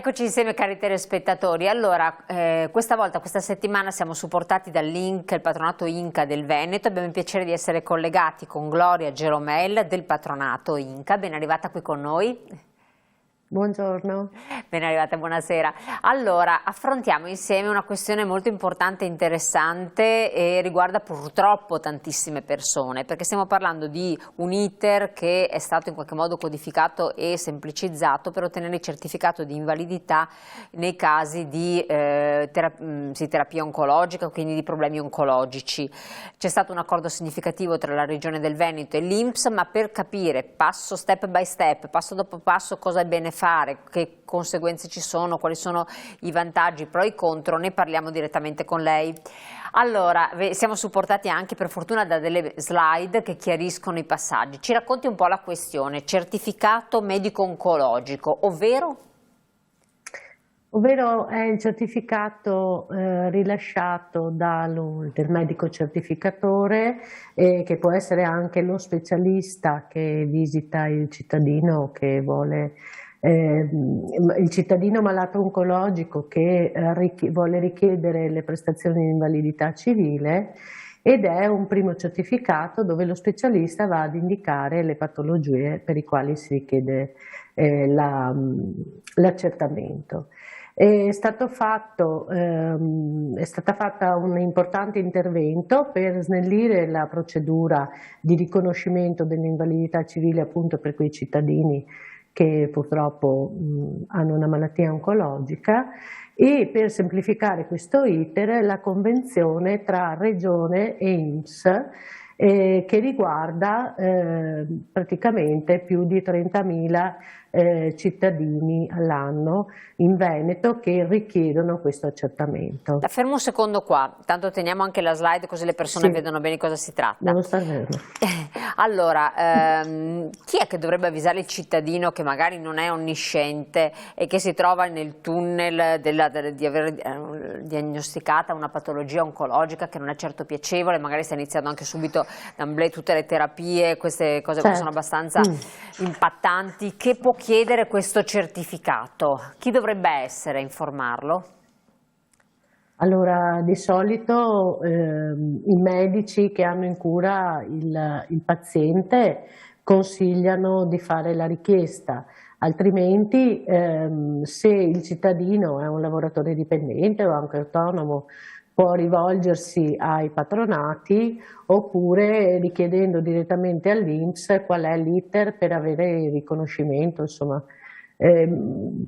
Eccoci insieme cari telespettatori. Allora, questa settimana siamo supportati dall'Inca, il patronato Inca del Veneto. Abbiamo il piacere di essere collegati con Gloria Geromel del patronato Inca. Ben arrivata qui con noi. Buongiorno. Ben arrivata, buonasera. Allora, affrontiamo insieme una questione molto importante e interessante e riguarda purtroppo tantissime persone, perché stiamo parlando di un iter che è stato in qualche modo codificato e semplicizzato per ottenere il certificato di invalidità nei casi di terapia oncologica, quindi di problemi oncologici. C'è stato un accordo significativo tra la Regione del Veneto e l'INPS, ma per capire passo step by step, passo dopo passo cosa è bene fare, che conseguenze ci sono, quali sono i vantaggi, i pro e i contro, ne parliamo direttamente con lei. Allora, siamo supportati anche per fortuna da delle slide che chiariscono i passaggi. Ci racconti un po' la questione, certificato medico-oncologico, ovvero? Ovvero è il certificato rilasciato del medico certificatore, che può essere anche lo specialista che visita il cittadino che vuole, il cittadino malato oncologico che vuole richiedere le prestazioni di invalidità civile, ed è un primo certificato dove lo specialista va ad indicare le patologie per i quali si richiede l'accertamento. È stata fatta un importante intervento per snellire la procedura di riconoscimento dell'invalidità civile appunto per quei cittadini che purtroppo hanno una malattia oncologica, e per semplificare questo iter la convenzione tra Regione e INPS che riguarda praticamente più di 30.000 cittadini all'anno in Veneto che richiedono questo accertamento. La fermo un secondo qua, tanto teniamo anche la slide così le persone vedono bene di cosa si tratta. Devo star fermo. Allora, chi è che dovrebbe avvisare il cittadino che magari non è onnisciente e che si trova nel tunnel di aver diagnosticata una patologia oncologica che non è certo piacevole, magari sta iniziando anche subito d'amblè tutte le terapie, queste cose sono abbastanza impattanti, che può chiedere questo certificato? Chi dovrebbe essere a informarlo? Allora, di solito i medici che hanno in cura il paziente consigliano di fare la richiesta, altrimenti se il cittadino è un lavoratore dipendente o anche autonomo può rivolgersi ai patronati, oppure richiedendo direttamente all'INPS qual è l'iter per avere il riconoscimento. Insomma,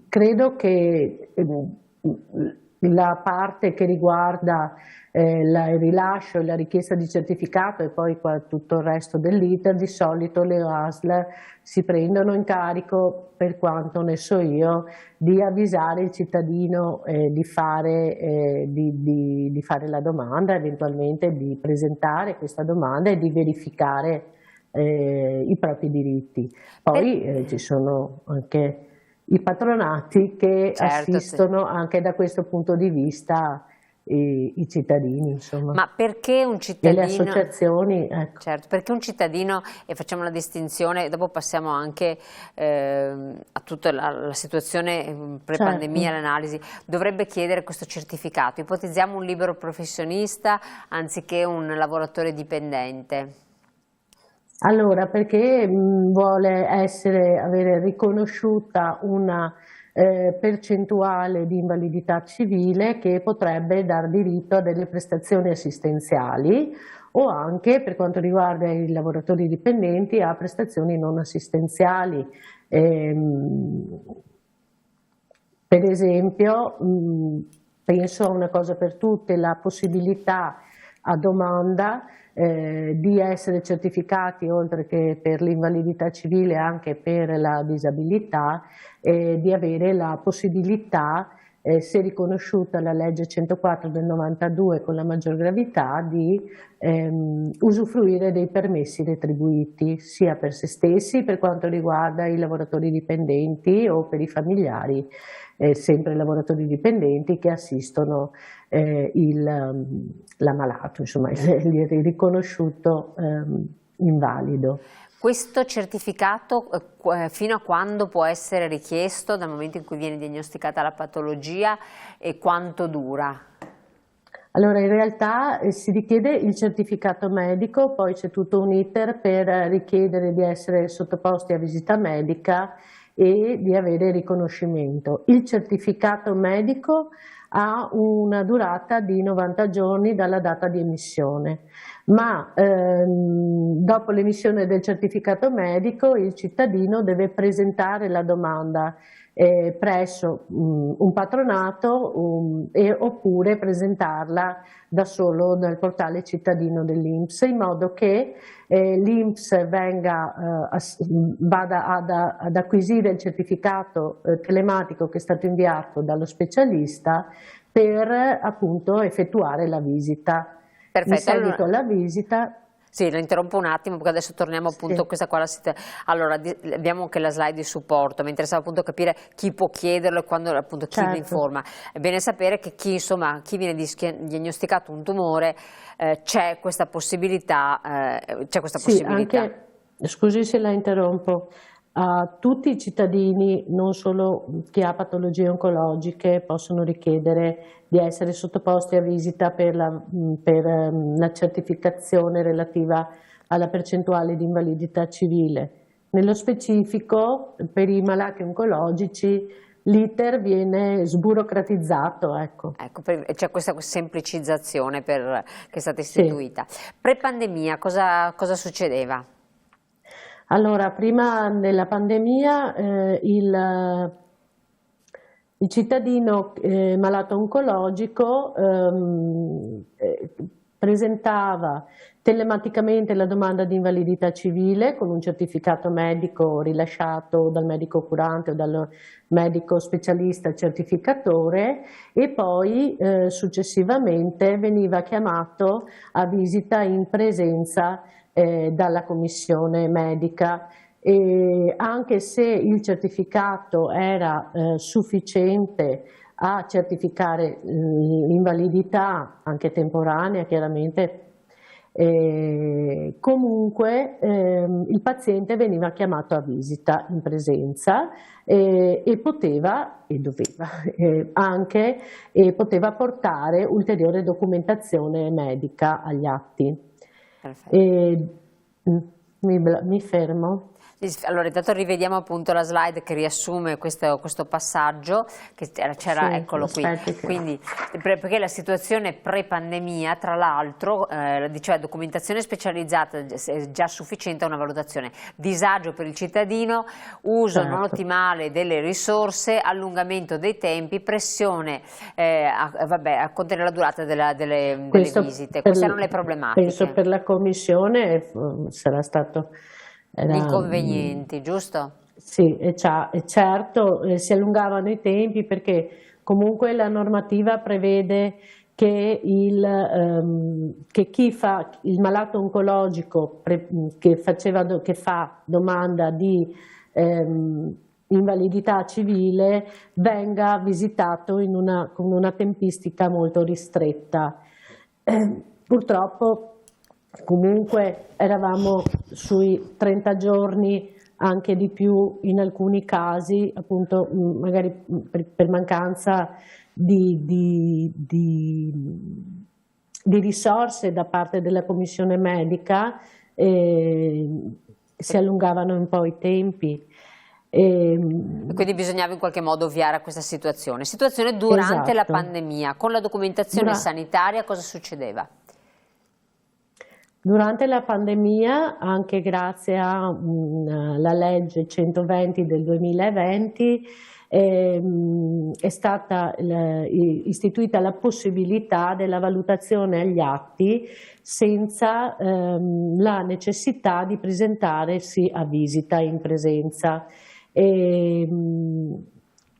credo che la parte che riguarda il rilascio e la richiesta di certificato e poi tutto il resto dell'iter, di solito le ASL si prendono in carico, per quanto ne so io, di avvisare il cittadino di fare la domanda, eventualmente di presentare questa domanda e di verificare i propri diritti. Poi ci sono anche i patronati che assistono anche da questo punto di vista i cittadini, insomma. Ma perché un cittadino, e le associazioni, ecco. Certo, perché un cittadino, e facciamo la distinzione, dopo passiamo anche a tutta la situazione pre-pandemia, l'analisi, dovrebbe chiedere questo certificato? Ipotizziamo un libero professionista anziché un lavoratore dipendente. Allora, perché vuole avere riconosciuta una percentuale di invalidità civile che potrebbe dar diritto a delle prestazioni assistenziali, o anche, per quanto riguarda i lavoratori dipendenti, a prestazioni non assistenziali. Per esempio, penso a una cosa per tutte, la possibilità a domanda di essere certificati, oltre che per l'invalidità civile anche per la disabilità, di avere la possibilità, se riconosciuta la legge 104 del 92 con la maggior gravità, di usufruire dei permessi retribuiti sia per se stessi per quanto riguarda i lavoratori dipendenti o per i familiari, sempre lavoratori dipendenti che assistono l'ammalato, insomma il riconosciuto invalido. Questo certificato fino a quando può essere richiesto, dal momento in cui viene diagnosticata la patologia, e quanto dura? Allora, in realtà si richiede il certificato medico, poi c'è tutto un iter per richiedere di essere sottoposti a visita medica e di avere riconoscimento. Il certificato medico ha una durata di 90 giorni dalla data di emissione, ma dopo l'emissione del certificato medico il cittadino deve presentare la domanda presso un patronato oppure presentarla da solo nel portale cittadino dell'INPS, in modo che l'INPS vada ad acquisire il certificato telematico che è stato inviato dallo specialista per appunto effettuare la visita. Perfetto. In seguito alla visita... Sì, la interrompo un attimo perché adesso torniamo appunto a questa qua. Allora, abbiamo anche la slide di supporto, mi interessava appunto capire chi può chiederlo e quando appunto chi vi informa. È bene sapere che chi viene diagnosticato un tumore c'è questa possibilità, Anche, scusi se la interrompo, a tutti i cittadini, non solo chi ha patologie oncologiche, possono richiedere di essere sottoposti a visita per la certificazione relativa alla percentuale di invalidità civile. Nello specifico, per i malati oncologici, l'iter viene sburocratizzato. Ecco, c'è questa semplicizzazione che è stata istituita. Pre-pandemia cosa succedeva? Allora, prima della pandemia il cittadino malato oncologico presentava telematicamente la domanda di invalidità civile con un certificato medico rilasciato dal medico curante o dal medico specialista certificatore e poi successivamente veniva chiamato a visita in presenza dalla commissione medica. E anche se il certificato era sufficiente a certificare l'invalidità, anche temporanea chiaramente, comunque il paziente veniva chiamato a visita in presenza e poteva e doveva anche portare ulteriore documentazione medica agli atti. Mi fermo. Allora, intanto rivediamo appunto la slide che riassume questo passaggio, che c'era, eccolo qui, quindi, perché la situazione pre-pandemia, tra l'altro, diceva documentazione specializzata è già sufficiente a una valutazione, disagio per il cittadino, uso non ottimale delle risorse, allungamento dei tempi, pressione a contenere la durata delle visite. Queste erano le problematiche. Penso per la commissione sarà stato... inconvenienti, giusto? Sì, e certo si allungavano i tempi perché comunque la normativa prevede che chi fa il malato oncologico che fa domanda di invalidità civile venga visitato con una tempistica molto ristretta. Purtroppo comunque eravamo sui 30 giorni, anche di più in alcuni casi, appunto magari per mancanza di risorse da parte della commissione medica, si allungavano un po' i tempi. Quindi bisognava in qualche modo ovviare a questa situazione. Situazione durante la pandemia, con la documentazione sanitaria cosa succedeva? Durante la pandemia, anche grazie alla legge 120 del 2020, è stata istituita la possibilità della valutazione agli atti senza la necessità di presentarsi a visita in presenza. In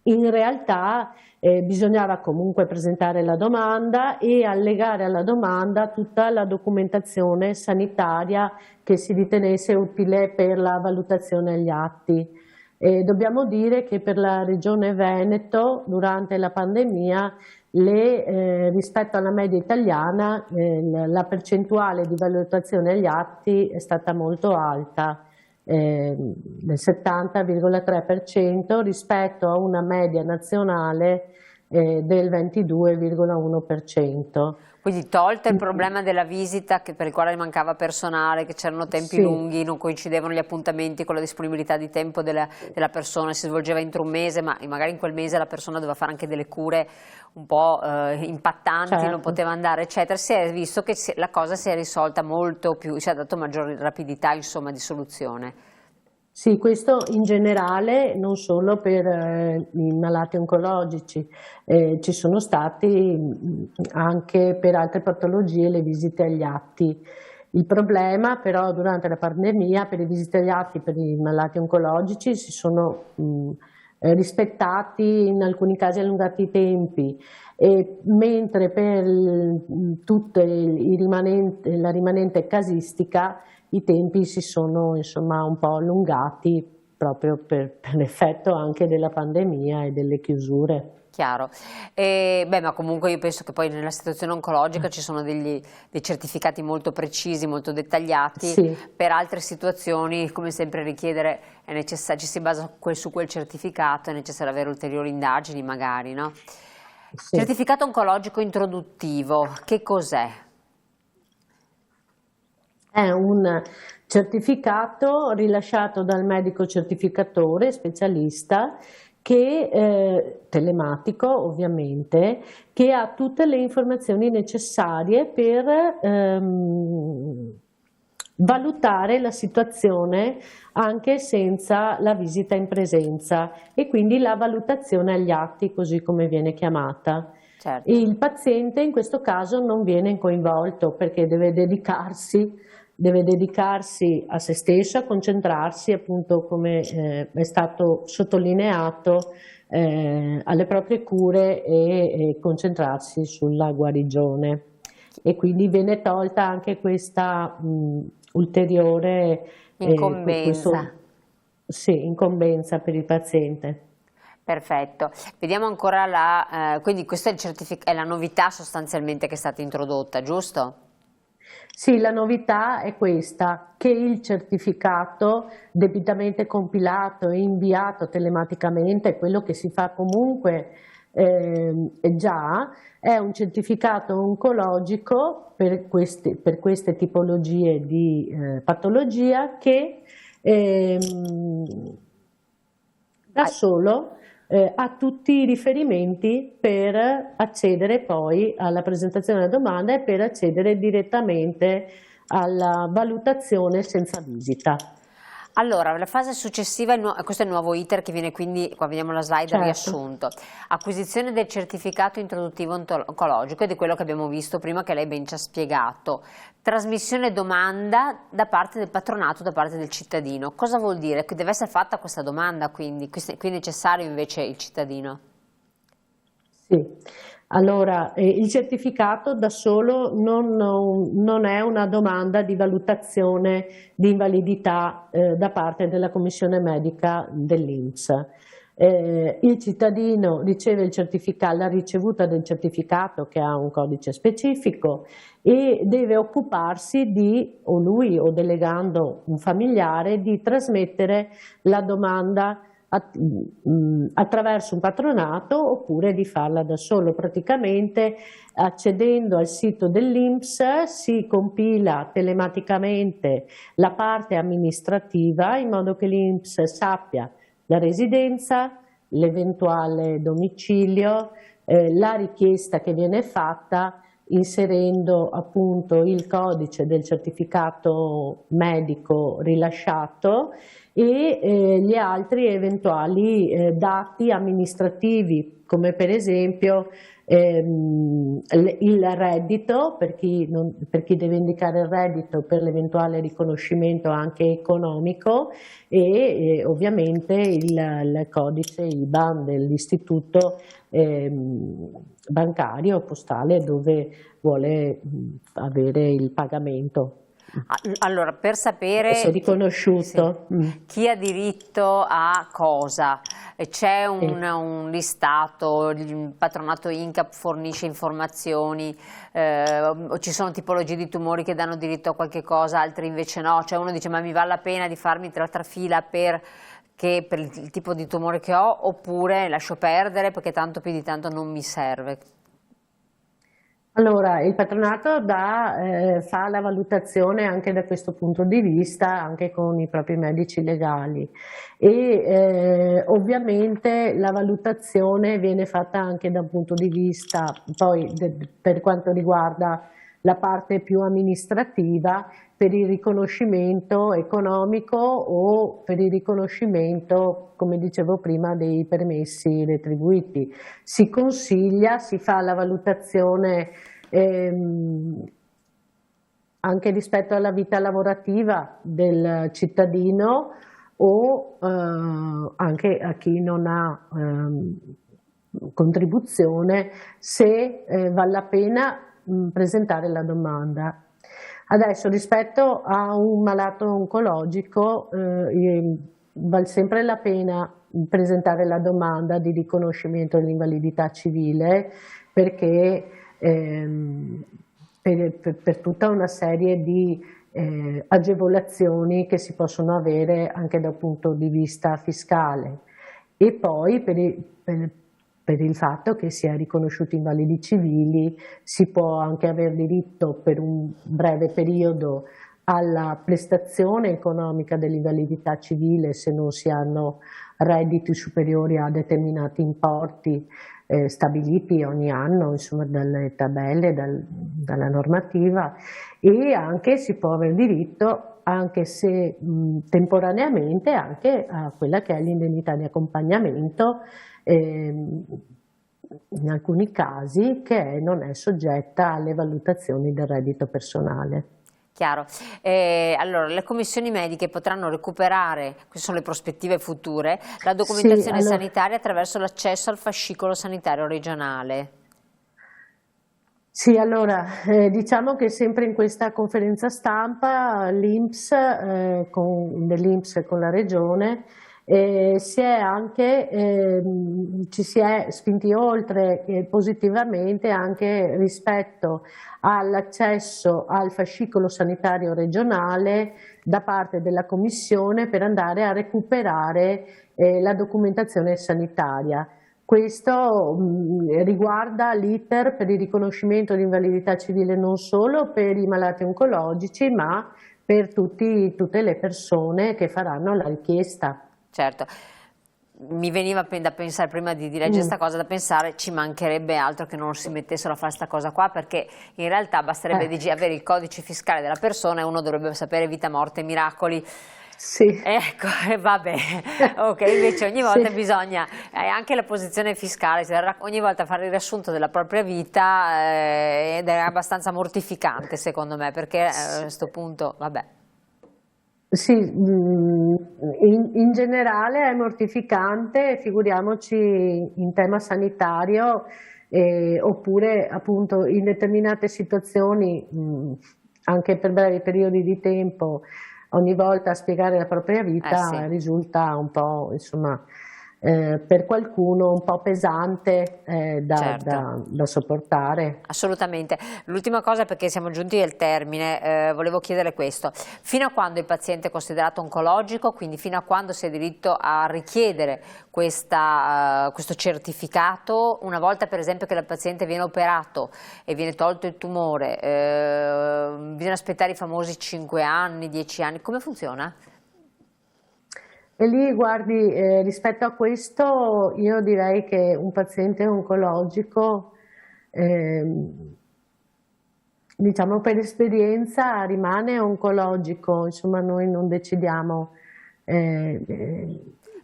realtà bisognava comunque presentare la domanda e allegare alla domanda tutta la documentazione sanitaria che si ritenesse utile per la valutazione agli atti. Dobbiamo dire che per la Regione Veneto durante la pandemia rispetto alla media italiana la percentuale di valutazione agli atti è stata molto alta. del 70,3% rispetto a una media nazionale del 22,1%. Quindi tolto il problema della visita per il quale mancava personale, che c'erano tempi Sì. lunghi, non coincidevano gli appuntamenti con la disponibilità di tempo della persona, si svolgeva entro un mese, ma magari in quel mese la persona doveva fare anche delle cure un po' impattanti, Certo. non poteva andare, eccetera. Si è visto che la cosa si è risolta molto più, si è dato maggiore rapidità, insomma, di soluzione. Sì, questo in generale, non solo per i malati oncologici, ci sono stati anche per altre patologie le visite agli atti. Il problema però durante la pandemia per le visite agli atti per i malati oncologici si sono rispettati, in alcuni casi allungati i tempi, mentre per tutta la rimanente casistica i tempi si sono insomma un po' allungati proprio per l'effetto anche della pandemia e delle chiusure. Chiaro, ma comunque io penso che poi nella situazione oncologica ci sono dei certificati molto precisi, molto dettagliati. Sì. Per altre situazioni, come sempre richiedere, è necessario, ci si basa su quel certificato, è necessario avere ulteriori indagini magari, no? Sì. Certificato oncologico introduttivo, che cos'è? È un certificato rilasciato dal medico certificatore specialista telematico ovviamente, che ha tutte le informazioni necessarie per valutare la situazione anche senza la visita in presenza e quindi la valutazione agli atti, così come viene chiamata. Certo. Il paziente in questo caso non viene coinvolto perché deve dedicarsi a se stesso, a concentrarsi appunto come è stato sottolineato alle proprie cure e concentrarsi sulla guarigione. E quindi viene tolta anche questa ulteriore incombenza. Incombenza per il paziente. Perfetto, vediamo ancora quindi questa è la novità sostanzialmente che è stata introdotta, giusto? Sì, la novità è questa, che il certificato debitamente compilato e inviato telematicamente, quello che si fa comunque già, è un certificato oncologico per queste tipologie di patologia che da solo ha tutti i riferimenti per accedere poi alla presentazione della domanda e per accedere direttamente alla valutazione senza visita. Allora, la fase successiva, questo è il nuovo iter che viene quindi, qua vediamo la slide, certo, riassunto, acquisizione del certificato introduttivo oncologico, di quello che abbiamo visto prima che lei ben ci ha spiegato, trasmissione domanda da parte del patronato, da parte del cittadino. Cosa vuol dire? Che deve essere fatta questa domanda, quindi qui è necessario invece il cittadino? Sì. Allora, il certificato da solo non è una domanda di valutazione di invalidità da parte della commissione medica dell'INPS. Il cittadino riceve la ricevuta del certificato che ha un codice specifico e deve occuparsi o lui o delegando un familiare, di trasmettere la domanda attraverso un patronato oppure di farla da solo. Praticamente accedendo al sito dell'INPS si compila telematicamente la parte amministrativa in modo che l'INPS sappia la residenza, l'eventuale domicilio, la richiesta che viene fatta inserendo appunto il codice del certificato medico rilasciato e gli altri eventuali dati amministrativi, come per esempio il reddito per chi deve indicare il reddito per l'eventuale riconoscimento anche economico e ovviamente il codice IBAN dell'istituto bancario o postale dove vuole avere il pagamento. Allora, per sapere se è riconosciuto. chi ha diritto a cosa, C'è Sì. un listato, il patronato INCAP fornisce informazioni, o ci sono tipologie di tumori che danno diritto a qualche cosa, altri invece no, cioè uno dice ma mi vale la pena di farmi l'altra fila per il tipo di tumore che ho, oppure lascio perdere perché tanto più di tanto non mi serve. Allora, il patronato fa la valutazione anche da questo punto di vista, anche con i propri medici legali e ovviamente la valutazione viene fatta anche da un punto di vista, poi per quanto riguarda la parte più amministrativa, per il riconoscimento economico o per il riconoscimento, come dicevo prima, dei permessi retribuiti. Si consiglia, si fa la valutazione anche rispetto alla vita lavorativa del cittadino o anche a chi non ha contribuzione, se vale la pena presentare la domanda. Adesso rispetto a un malato oncologico vale sempre la pena presentare la domanda di riconoscimento dell'invalidità civile perché per tutta una serie di agevolazioni che si possono avere anche dal punto di vista fiscale e poi per il fatto che si è riconosciuti invalidi civili si può anche avere diritto per un breve periodo alla prestazione economica dell'invalidità civile se non si hanno redditi superiori a determinati importi stabiliti ogni anno, insomma, dalle tabelle, dalla normativa, e anche si può avere diritto, anche se temporaneamente, anche a quella che è l'indennità di accompagnamento, in alcuni casi che non è soggetta alle valutazioni del reddito personale. Chiaro. Allora, le commissioni mediche potranno recuperare, queste sono le prospettive future, la documentazione Sì, allora, sanitaria attraverso l'accesso al fascicolo sanitario regionale. sì, allora diciamo che sempre in questa conferenza stampa l'INPS, dell'INPS con la Regione, ci si è spinti oltre positivamente anche rispetto all'accesso al fascicolo sanitario regionale da parte della Commissione per andare a recuperare la documentazione sanitaria. Questo riguarda l'iter per il riconoscimento di invalidità civile non solo per i malati oncologici, ma per tutte le persone che faranno la richiesta. Certo. Mi veniva da pensare, prima di leggere questa cosa, da pensare ci mancherebbe altro che non si mettessero a fare questa cosa qua, perché in realtà basterebbe avere il codice fiscale della persona e uno dovrebbe sapere vita, morte, miracoli. Sì. Ecco, vabbè, ok, invece ogni volta bisogna, anche la posizione fiscale, ogni volta fare il riassunto della propria vita ed è abbastanza mortificante secondo me, perché a questo punto, vabbè. Sì, in generale è mortificante, figuriamoci in tema sanitario, oppure appunto in determinate situazioni, anche per brevi periodi di tempo, ogni volta a spiegare la propria vita Sì. risulta un po', insomma, per qualcuno un po' pesante Certo. da sopportare. Assolutamente. L'ultima cosa, perché siamo giunti al termine, volevo chiedere questo. Fino a quando il paziente è considerato oncologico, quindi fino a quando si ha diritto a richiedere questo certificato, una volta per esempio che il paziente viene operato e viene tolto il tumore, bisogna aspettare i famosi 5 anni, 10 anni, come funziona? E lì, guardi, rispetto a questo io direi che un paziente oncologico, diciamo per esperienza, rimane oncologico, insomma noi non decidiamo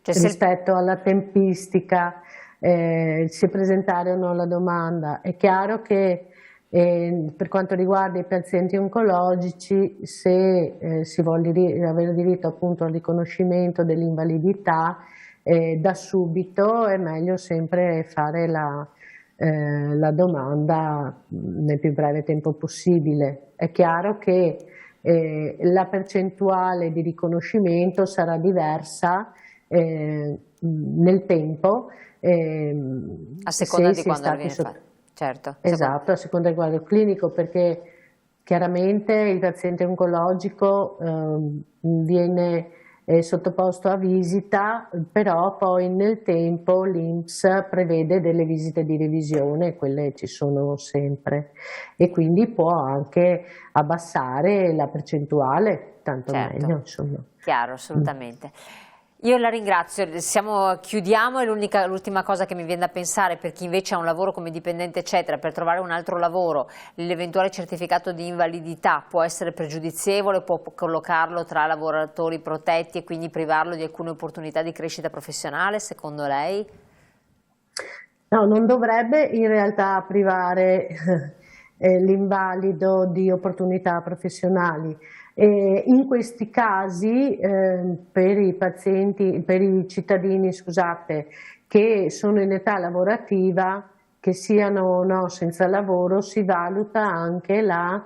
rispetto alla tempistica, se presentare o no la domanda. È chiaro che per quanto riguarda i pazienti oncologici, se si vuole avere diritto appunto al riconoscimento dell'invalidità, da subito è meglio sempre fare la domanda nel più breve tempo possibile. È chiaro che la percentuale di riconoscimento sarà diversa nel tempo, A seconda di si è quando stati viene fatto. Certo. Esatto, a seconda del quadro clinico, perché chiaramente il paziente oncologico viene sottoposto a visita, però poi nel tempo l'INPS prevede delle visite di revisione, quelle ci sono sempre, e quindi può anche abbassare la percentuale, tanto Certo, meglio, insomma. chiaro, assolutamente. Io la ringrazio, chiudiamo, e l'ultima cosa che mi viene da pensare per chi invece ha un lavoro come dipendente eccetera, per trovare un altro lavoro, l'eventuale certificato di invalidità può essere pregiudizievole, può collocarlo tra lavoratori protetti e quindi privarlo di alcune opportunità di crescita professionale, secondo lei? No, non dovrebbe in realtà privare l'invalido di opportunità professionali. In questi casi, per i pazienti, per i cittadini, scusate, che sono in età lavorativa, che siano o no senza lavoro, si valuta anche la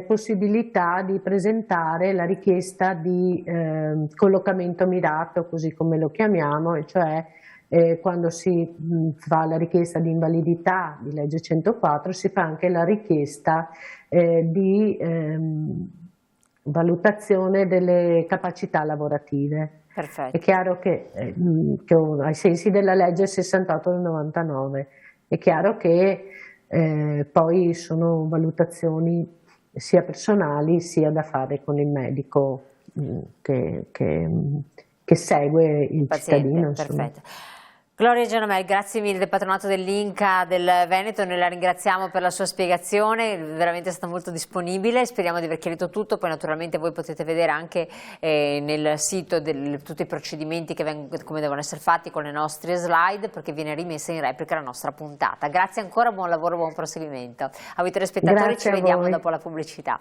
possibilità di presentare la richiesta di collocamento mirato, così come lo chiamiamo, e cioè quando si fa la richiesta di invalidità di legge 104 si fa anche la richiesta di valutazione delle capacità lavorative. Perfetto. È chiaro che ai sensi della legge 68 del 99 è chiaro che poi sono valutazioni sia personali sia da fare con il medico che segue il cittadino. Insomma. Perfetto. Gloria Gianomel, grazie mille del patronato dell'Inca del Veneto, noi la ringraziamo per la sua spiegazione, veramente è stata molto disponibile, speriamo di aver chiarito tutto, poi naturalmente voi potete vedere anche nel sito tutti i procedimenti come devono essere fatti con le nostre slide, perché viene rimessa in replica la nostra puntata. Grazie ancora, buon lavoro, buon proseguimento. A voi telespettatori, ci vediamo dopo la pubblicità.